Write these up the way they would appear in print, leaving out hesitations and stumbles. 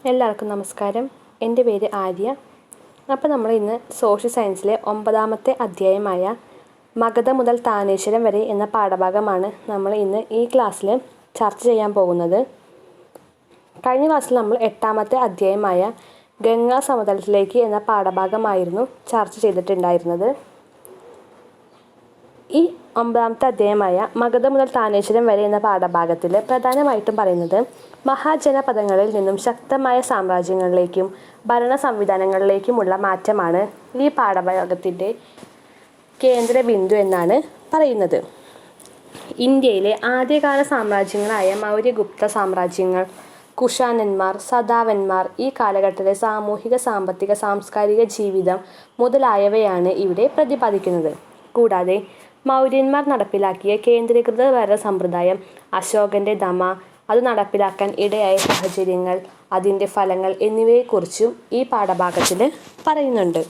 എല്ലാവർക്കും നമസ്കാരം. എൻ്റെ പേര് ആര്യ. അപ്പോൾ നമ്മൾ ഇന്ന് സോഷ്യൽ സയൻസിലെ 9ാമത്തെ അധ്യായമായ മഗധ മുതൽ താനേശ്വരം വരെ എന്ന പാഠഭാഗമാണ് നമ്മൾ ഇന്ന് ഈ ക്ലാസ്സിൽ ചർച്ച ചെയ്യാൻ പോകുന്നത്. കഴിഞ്ഞ ക്ലാസ്സിൽ നമ്മൾ 8ാമത്തെ അധ്യായമായ ഗംഗാ സമതലത്തിലേക്ക് എന്ന പാഠഭാഗമായിരുന്നു ചർച്ച ചെയ്തിട്ടുണ്ടായിരുന്നത്. ഈ 9ാമത്തെ അധ്യായമായ മഗധ മുതൽ താനേശ്വരം വരെ എന്ന പാഠഭാഗത്തിൽ പ്രധാനമായിട്ടും പറയുന്നത് മഹാജനപദങ്ങളിൽ നിന്നും ശക്തമായ സാമ്രാജ്യങ്ങളിലേക്കും ഭരണ സംവിധാനങ്ങളിലേക്കുമുള്ള മാറ്റമാണ് ഈ പാഠഭാഗത്തിൻ്റെ കേന്ദ്ര ബിന്ദു എന്നാണ് പറയുന്നത്. ഇന്ത്യയിലെ ആദ്യകാല സാമ്രാജ്യങ്ങളായ മൗര്യഗുപ്ത സാമ്രാജ്യങ്ങൾ, കുഷാനന്മാർ, സദാവന്മാർ, ഈ കാലഘട്ടത്തിലെ സാമൂഹിക, സാമ്പത്തിക, സാംസ്കാരിക ജീവിതം മുതലായവയാണ് ഇവിടെ പ്രതിപാദിക്കുന്നത്. കൂടാതെ മൗര്യന്മാർ നടപ്പിലാക്കിയ കേന്ദ്രീകൃത ഭരണ സമ്പ്രദായം, അശോകൻ്റെ ദമ, അത് നടപ്പിലാക്കാൻ ഇടയായ സാഹചര്യങ്ങൾ, അതിൻ്റെ ഫലങ്ങൾ എന്നിവയെക്കുറിച്ചും ഈ പാഠഭാഗത്തിൽ പറയുന്നുണ്ട്.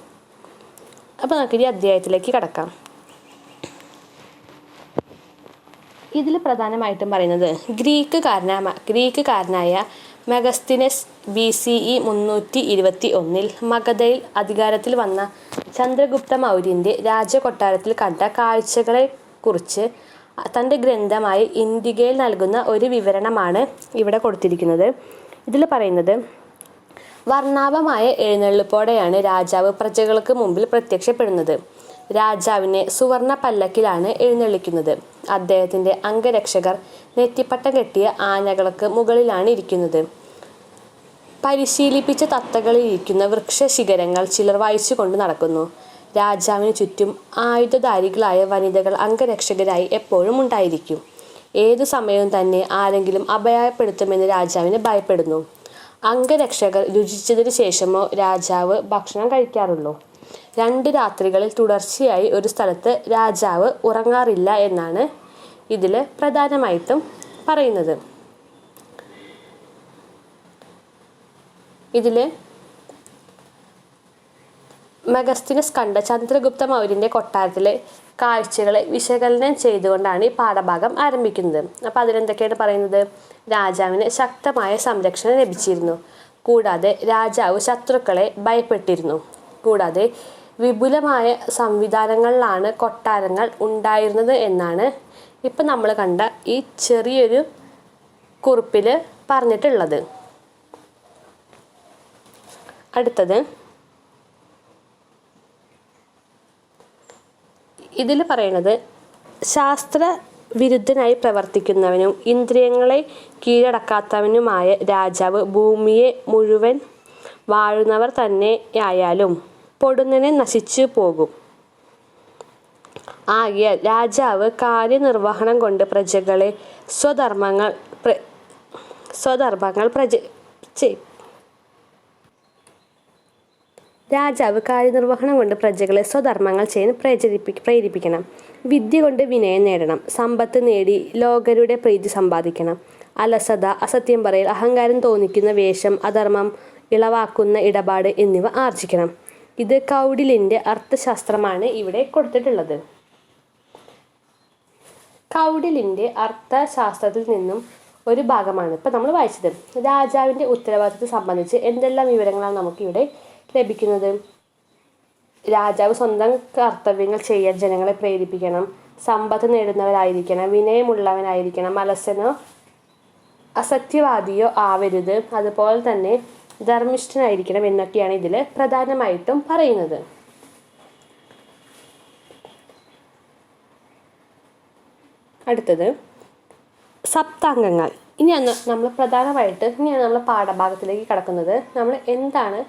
അപ്പോൾ നമുക്ക് ഈ അധ്യായത്തിലേക്ക് കടക്കാം. ഇതിൽ പ്രധാനമായിട്ടും പറയുന്നത് ഗ്രീക്കുകാരനായ മെഗസ്തിനസ് BCE 321 മഗധയിൽ അധികാരത്തിൽ വന്ന ചന്ദ്രഗുപ്ത മൗര്യൻ്റെ രാജകൊട്ടാരത്തിൽ കണ്ട കാഴ്ചകളെക്കുറിച്ച് തൻ്റെ ഗ്രന്ഥമായ ഇന്ത്യയിൽ നൽകുന്ന ഒരു വിവരണമാണ് ഇവിടെ കൊടുത്തിരിക്കുന്നത്. ഇതിൽ പറയുന്നത്, വർണ്ണാഭമായ എഴുന്നള്ളിപ്പോടെയാണ് രാജാവ് പ്രജകൾക്ക് മുമ്പിൽ പ്രത്യക്ഷപ്പെടുന്നത്. രാജാവിനെ സുവർണ പല്ലക്കിലാണ് എഴുന്നള്ളിക്കുന്നത്. അദ്ദേഹത്തിൻ്റെ അംഗരക്ഷകർ നെറ്റിപ്പട്ടം കെട്ടിയ ആനകൾക്ക് മുകളിലാണ് ഇരിക്കുന്നത്. പരിശീലിപ്പിച്ച തത്തകളിലിരിക്കുന്ന വൃക്ഷശിഖരങ്ങൾ ചിലർ വഹിച്ചുകൊണ്ട് നടക്കുന്നു. രാജാവിന് ചുറ്റും ആയുധധാരികളായ വനിതകൾ അംഗരക്ഷകരായി എപ്പോഴും ഉണ്ടായിരിക്കും. ഏതു സമയവും തന്നെ ആരെങ്കിലും അപായപ്പെടുത്തുമെന്ന് രാജാവിന് ഭയപ്പെടുന്നു. അംഗരക്ഷകർ രുചിച്ചതിന് ശേഷമോ രാജാവ് ഭക്ഷണം കഴിക്കാറുള്ളൂ. 2 രാത്രികളിൽ തുടർച്ചയായി ഒരു സ്ഥലത്ത് രാജാവ് ഉറങ്ങാറില്ല എന്നാണ് ഇതിൽ പ്രധാനമായിട്ടും പറയുന്നത്. ഇതിൽ മെഗസ്തിനസ് കണ്ട ചന്ദ്രഗുപ്ത മൗര്യൻ്റെ കൊട്ടാരത്തിലെ കാഴ്ചകളെ വിശകലനം ചെയ്തുകൊണ്ടാണ് ഈ പാഠഭാഗം ആരംഭിക്കുന്നത്. അപ്പോൾ അതിലെന്തൊക്കെയാണ് പറയുന്നത്? രാജാവിന് ശക്തമായ സംരക്ഷണം ലഭിച്ചിരുന്നു. കൂടാതെ രാജാവ് ശത്രുക്കളെ ഭയപ്പെട്ടിരുന്നു. കൂടാതെ വിപുലമായ സംവിധാനങ്ങളിലാണ് കൊട്ടാരങ്ങൾ ഉണ്ടായിരുന്നത് എന്നാണ് ഇപ്പം നമ്മൾ കണ്ട ഈ ചെറിയൊരു കുറിപ്പിൽ പറഞ്ഞിട്ടുള്ളത്. അടുത്തത്, ഇതിൽ പറയുന്നത്, ശാസ്ത്രവിരുദ്ധനായി പ്രവർത്തിക്കുന്നവനും ഇന്ദ്രിയങ്ങളെ കീഴടക്കാത്തവനുമായ രാജാവ് ഭൂമിയെ മുഴുവൻ വാഴുന്നവർ തന്നെയായാലും പൊടുന്നനെ നശിച്ചു പോകും. ആകയാൽ രാജാവ് കാര്യനിർവഹണം കൊണ്ട് പ്രജകളെ സ്വധർമ്മങ്ങൾ ചെയ്യാൻ പ്രേരിപ്പിക്കണം. വിദ്യ കൊണ്ട് വിനയം നേടണം. സമ്പത്ത് നേടി ലോകരുടെ പ്രീതി സമ്പാദിക്കണം. അലസത, അസത്യം പറയൽ, അഹങ്കാരം തോന്നിക്കുന്ന വേഷം, അധർമ്മം ഇളവാക്കുന്ന ഇടപാട് എന്നിവ ആർജിക്കണം. ഇത് കൗടില്യൻ്റെ അർത്ഥശാസ്ത്രമാണ് ഇവിടെ കൊടുത്തിട്ടുള്ളത്. കൗടില്യൻ്റെ അർത്ഥശാസ്ത്രത്തിൽ നിന്നും ഒരു ഭാഗമാണ് ഇപ്പം നമ്മൾ വായിച്ചത്. രാജാവിൻ്റെ ഉത്തരവാദിത്തത്തെ സംബന്ധിച്ച് എന്തെല്ലാം വിവരങ്ങളാണ് നമുക്കിവിടെ ലഭിക്കുന്നത്? രാജാവ് സ്വന്തം കർത്തവ്യങ്ങൾ ചെയ്യാൻ ജനങ്ങളെ പ്രേരിപ്പിക്കണം. സമ്പത്ത് നേടുന്നവരായിരിക്കണം. വിനയമുള്ളവനായിരിക്കണം. അലസനോ അസത്യവാദിയോ ആവരുത്. അതുപോലെ തന്നെ ധർമ്മിഷ്ഠനായിരിക്കണം എന്നൊക്കെയാണ് ഇതിൽ പ്രധാനമായിട്ടും പറയുന്നത്. അടുത്തത്, സപ്താംഗങ്ങൾ. ഇനിയാണ് നമ്മൾ പാഠഭാഗത്തിലേക്ക് കടക്കുന്നത്. നമ്മൾ എന്താണ്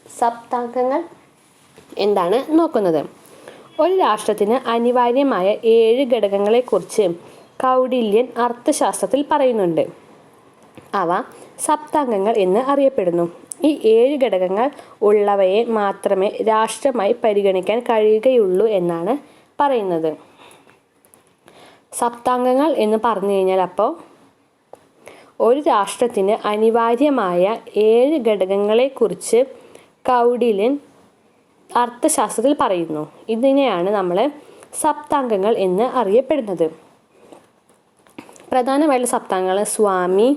സപ്താംഗങ്ങൾ എന്താണ് നോക്കുന്നത്. ഒരു രാഷ്ട്രത്തിന് അനിവാര്യമായ 7 ഘടകങ്ങളെക്കുറിച്ച് കൗടില്യൻ അർത്ഥശാസ്ത്രത്തിൽ പറയുന്നുണ്ട്. അവ സപ്താംഗങ്ങൾ എന്ന് അറിയപ്പെടുന്നു. ഈ 7 ഘടകങ്ങൾ ഉള്ളവയെ മാത്രമേ രാഷ്ട്രമായി പരിഗണിക്കാൻ കഴിയുകയുള്ളൂ എന്നാണ് പറയുന്നത്. സപ്താംഗങ്ങൾ എന്ന് പറഞ്ഞു കഴിഞ്ഞാൽ അപ്പോൾ ഒരു രാഷ്ട്രത്തിന് അനിവാര്യമായ 7 ഘടകങ്ങളെക്കുറിച്ച് കൗടില്യൻ അർത്ഥശാസ്ത്രത്തിൽ പറയുന്നു. ഇതിനെയാണ് നമ്മൾ സപ്താംഗങ്ങൾ എന്ന് അറിയപ്പെടുന്നത്. പ്രധാനമായിട്ടുള്ള സപ്താംഗങ്ങൾ സ്വാമി,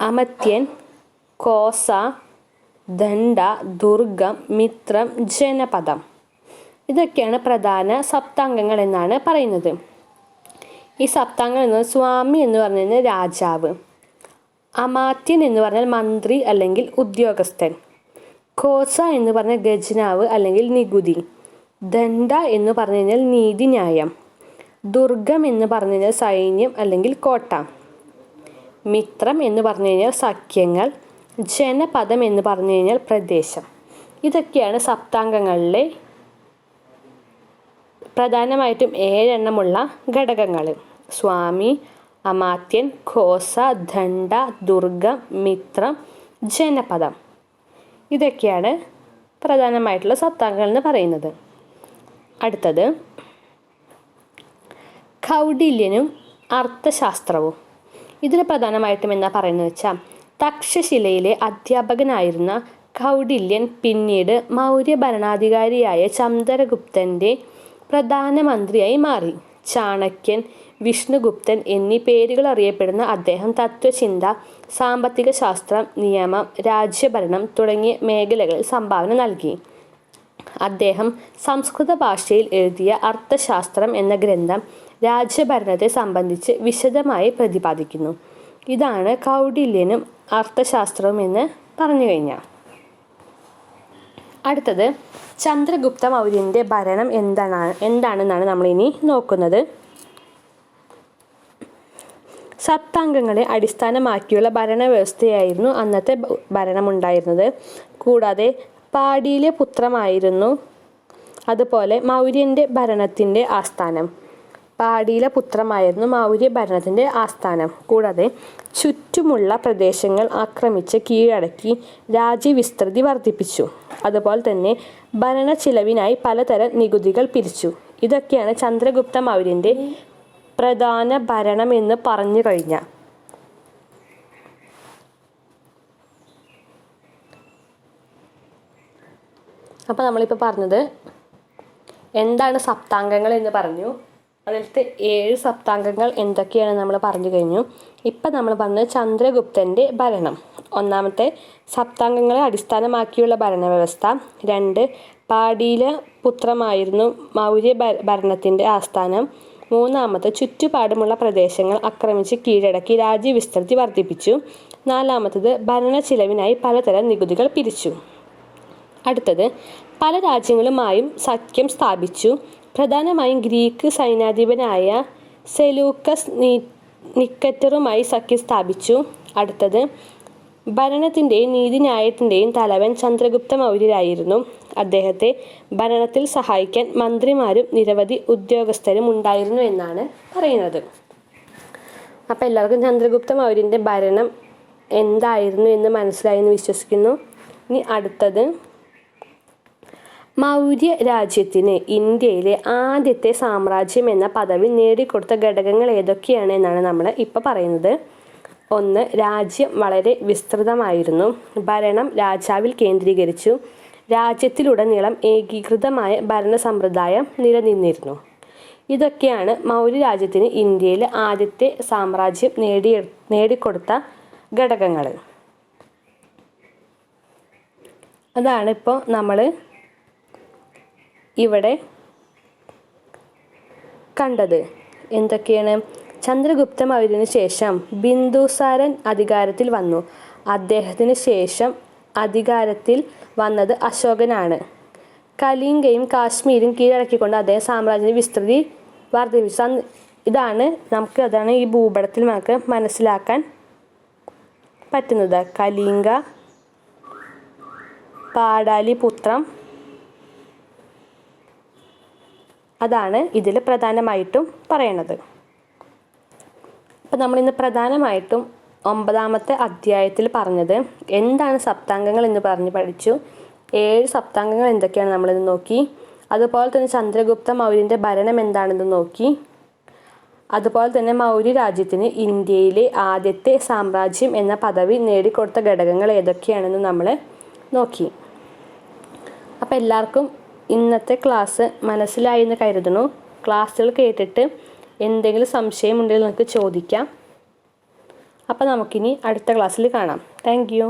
അമത്യൻ, കോസ, ദണ്ഡ, ദുർഗം, മിത്രം, ജനപദം. ഇതൊക്കെയാണ് പ്രധാന സപ്താംഗങ്ങൾ എന്നാണ് പറയുന്നത്. ഈ സപ്താംഗങ്ങൾ എന്ന് സ്വാമി എന്ന് പറഞ്ഞു കഴിഞ്ഞാൽ രാജാവ്, അമാത്യൻ എന്ന് പറഞ്ഞാൽ മന്ത്രി അല്ലെങ്കിൽ ഉദ്യോഗസ്ഥൻ, കോസ എന്ന് പറഞ്ഞാൽ ഖജനാവ് അല്ലെങ്കിൽ നികുതി, ദണ്ഡ എന്ന് പറഞ്ഞു കഴിഞ്ഞാൽ നീതിന്യായം, ദുർഗം എന്ന് പറഞ്ഞു കഴിഞ്ഞാൽ സൈന്യം അല്ലെങ്കിൽ കോട്ട, മിത്രം എന്ന് പറഞ്ഞു കഴിഞ്ഞാൽ സഖ്യങ്ങൾ, ജനപദം എന്ന് പറഞ്ഞു കഴിഞ്ഞാൽ പ്രദേശം. ഇതൊക്കെയാണ് സപ്താംഗങ്ങളിലെ പ്രധാനമായിട്ടും 7 എണ്ണമുള്ള ഘടകങ്ങൾ. സ്വാമി, അമാത്യൻ, ഖോസ, ദണ്ഡ, ദുർഗം, മിത്രം, ജനപദം. ഇതൊക്കെയാണ് പ്രധാനമായിട്ടുള്ള സപ്താംഗങ്ങൾ എന്ന് പറയുന്നത്. അടുത്തത് കൗടില്യനും അർത്ഥശാസ്ത്രവും. ഇതിൽ പ്രധാനമായിട്ടും എന്താ പറയുന്നത് വെച്ചാൽ, തക്ഷശിലയിലെ അധ്യാപകനായിരുന്ന കൗടില്യൻ പിന്നീട് മൗര്യ ഭരണാധികാരിയായ ചന്ദ്രഗുപ്തൻ്റെ പ്രധാനമന്ത്രിയായി മാറി. ചാണക്യൻ, വിഷ്ണുഗുപ്തൻ എന്നീ പേരുകൾ അറിയപ്പെടുന്ന അദ്ദേഹം തത്വചിന്ത, സാമ്പത്തിക ശാസ്ത്രം, നിയമം, രാജ്യഭരണം തുടങ്ങിയ മേഖലകളിൽ സംഭാവന നൽകി. അദ്ദേഹം സംസ്കൃത ഭാഷയിൽ എഴുതിയ അർത്ഥശാസ്ത്രം എന്ന ഗ്രന്ഥം രാജ്യഭരണത്തെ സംബന്ധിച്ച് വിശദമായി പ്രതിപാദിക്കുന്നു. ഇതാണ് കൗടില്യനും അർത്ഥശാസ്ത്രവും എന്ന് പറഞ്ഞു കഴിഞ്ഞാൽ. അടുത്തത് ചന്ദ്രഗുപ്ത മൗര്യൻ്റെ ഭരണം എന്താണെന്നാണ് നമ്മളിനി നോക്കുന്നത്. സപ്താംഗങ്ങളെ അടിസ്ഥാനമാക്കിയുള്ള ഭരണവ്യവസ്ഥയായിരുന്നു അന്നത്തെ ഭരണമുണ്ടായിരുന്നത്. കൂടാതെ പാടിയിലെ പുത്രമായിരുന്നു അതുപോലെ മൗര്യൻ്റെ ഭരണത്തിൻ്റെ ആസ്ഥാനം. പാടിയിലെ പുത്രമായിരുന്നു മൗര്യ ഭരണത്തിൻ്റെ ആസ്ഥാനം. കൂടാതെ ചുറ്റുമുള്ള പ്രദേശങ്ങൾ ആക്രമിച്ച് കീഴടക്കി രാജ്യവിസ്തൃതി വർദ്ധിപ്പിച്ചു. അതുപോലെ തന്നെ ഭരണ ചിലവിനായി പലതരം നികുതികൾ പിരിച്ചു. ഇതൊക്കെയാണ് ചന്ദ്രഗുപ്ത മൗര്യൻ്റെ പ്രധാന ഭരണം എന്ന് പറഞ്ഞു കഴിഞ്ഞാൽ. അപ്പോൾ നമ്മളിപ്പോൾ പറഞ്ഞത് എന്താണ് സപ്താംഗങ്ങൾ എന്ന് പറഞ്ഞു. അതിലത്തെ 7 സപ്താംഗങ്ങൾ എന്തൊക്കെയാണ് നമ്മൾ പറഞ്ഞു കഴിഞ്ഞു. ഇപ്പം നമ്മൾ പറഞ്ഞത് ചന്ദ്രഗുപ്തൻ്റെ ഭരണം. ഒന്നാമത്തെ സപ്താംഗങ്ങളെ അടിസ്ഥാനമാക്കിയുള്ള ഭരണവ്യവസ്ഥ. 2 പാടിയിലെ പുത്രമായിരുന്നു മൗര്യ ഭരണത്തിൻ്റെ ആസ്ഥാനം. 3 ചുറ്റുപാടുമുള്ള പ്രദേശങ്ങൾ ആക്രമിച്ച് കീഴടക്കി രാജ്യവിസ്തൃതി വർദ്ധിപ്പിച്ചു. 4 ഭരണ ചിലവിനായി പലതരം നികുതികൾ പിരിച്ചു. അടുത്തത് പല രാജ്യങ്ങളുമായും സഖ്യം സ്ഥാപിച്ചു. പ്രധാനമായും ഗ്രീക്ക് സൈന്യാധിപനായ സെലൂക്കസ് നിക്കറ്ററുമായി സഖ്യം സ്ഥാപിച്ചു. അടുത്തത് ഭരണത്തിൻ്റെയും നീതിന്യായത്തിൻ്റെയും തലവൻ ചന്ദ്രഗുപ്ത മൗര്യരായിരുന്നു. അദ്ദേഹത്തെ ഭരണത്തിൽ സഹായിക്കാൻ മന്ത്രിമാരും നിരവധി ഉദ്യോഗസ്ഥരും ഉണ്ടായിരുന്നു എന്നാണ് പറയുന്നത്. അപ്പോൾ എല്ലാവർക്കും ചന്ദ്രഗുപ്ത മൗര്യൻ്റെ ഭരണം എന്തായിരുന്നു എന്ന് മനസ്സിലായി എന്ന് വിശ്വസിക്കുന്നു. ഇനി അടുത്തത് മൗര്യ രാജ്യത്തിന് ഇന്ത്യയിലെ ആദ്യത്തെ സാമ്രാജ്യം എന്ന പദവി നേടിക്കൊടുത്ത ഘടകങ്ങൾ ഏതൊക്കെയാണ് എന്നാണ് നമ്മൾ ഇപ്പോൾ പറയുന്നത്. 1. രാജ്യം വളരെ വിസ്തൃതമായിരുന്നു. ഭരണം രാജാവിൽ കേന്ദ്രീകരിച്ചു. രാജ്യത്തിലുടനീളം ഏകീകൃതമായ ഭരണ സമ്പ്രദായം നിലനിന്നിരുന്നു. ഇതൊക്കെയാണ് മൗര്യ രാജ്യത്തിന് ഇന്ത്യയിലെ ആദ്യത്തെ സാമ്രാജ്യം നേടിക്കൊടുത്ത ഘടകങ്ങൾ. അതാണ് ഇപ്പോൾ നമ്മൾ ഇവിടെ കണ്ടത്. എന്തൊക്കെയാണ്? ചന്ദ്രഗുപ്ത മൗര്യന് ശേഷം ബിന്ദുസാരൻ അധികാരത്തിൽ വന്നു. അദ്ദേഹത്തിന് ശേഷം അധികാരത്തിൽ വന്നത് അശോകനാണ്. കലിംഗയും കാശ്മീരും കീഴടക്കിക്കൊണ്ട് അദ്ദേഹം സാമ്രാജ്യത്തിൻ്റെ വിസ്തൃതി വർദ്ധിപ്പിച്ചു. അതാണ് ഈ ഭൂപടത്തിൽ നമുക്ക് മനസ്സിലാക്കാൻ പറ്റുന്നത്. കലിംഗ, പാടാലിപുത്രം, അതാണ് ഇതിൽ പ്രധാനമായിട്ടും പറയണത്. അപ്പോൾ നമ്മളിന്ന് പ്രധാനമായിട്ടും 9ാമത്തെ അധ്യായത്തിൽ പറഞ്ഞത് എന്താണ് സപ്താംഗങ്ങൾ എന്ന് പഠിച്ചു. 7 സപ്താംഗങ്ങൾ എന്തൊക്കെയാണ് നമ്മളിന്ന് നോക്കി. അതുപോലെ തന്നെ ചന്ദ്രഗുപ്ത മൗര്യൻ്റെ ഭരണം എന്താണെന്ന് നോക്കി. അതുപോലെ തന്നെ മൗര്യ രാജ്യത്തിന് ഇന്ത്യയിലെ ആദ്യത്തെ സാമ്രാജ്യം എന്ന പദവി നേടിക്കൊടുത്ത ഘടകങ്ങൾ ഏതൊക്കെയാണെന്ന് നമ്മൾ നോക്കി. അപ്പോൾ എല്ലാവർക്കും ഇന്നത്തെ ക്ലാസ് മനസ്സിലായി എന്ന് കരുതുന്നു. ക്ലാസ്സുകൾ കേട്ടിട്ട് എന്തെങ്കിലും സംശയമുണ്ടെങ്കിൽ നിങ്ങൾക്ക് ചോദിക്കാം. അപ്പോൾ നമുക്കിനി അടുത്ത ക്ലാസ്സിൽ കാണാം. Thank you.